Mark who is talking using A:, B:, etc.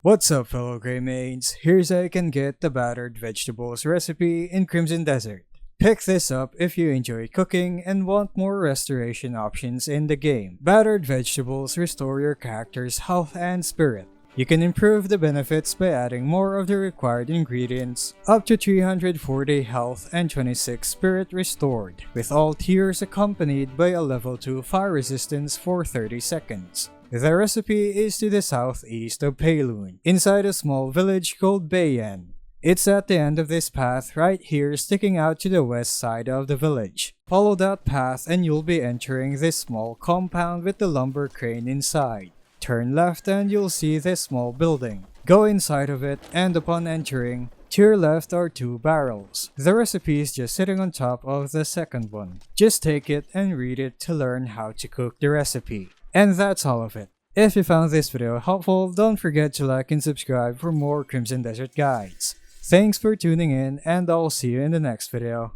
A: What's up, fellow Grey Mains? Here's how you can get the Battered Vegetables Recipe in Crimson Desert. Pick this up if you enjoy cooking and want more restoration options in the game. Battered Vegetables restore your character's health and spirit. You can improve the benefits by adding more of the required ingredients, up to 340 health and 26 spirit restored, with all tiers accompanied by a level 2 fire resistance for 30 seconds. The recipe is to the southeast of Payloon, inside a small village called Bayan. It's at the end of this path right here, sticking out to the west side of the village. Follow that path and you'll be entering this small compound with the lumber crane inside. Turn left and you'll see this small building. Go inside of it, and upon entering, to your left are 2 barrels. The recipe is just sitting on top of the second one. Just take it and read it to learn how to cook the recipe. And that's all of it. If you found this video helpful, don't forget to like and subscribe for more Crimson Desert guides. Thanks for tuning in, and I'll see you in the next video.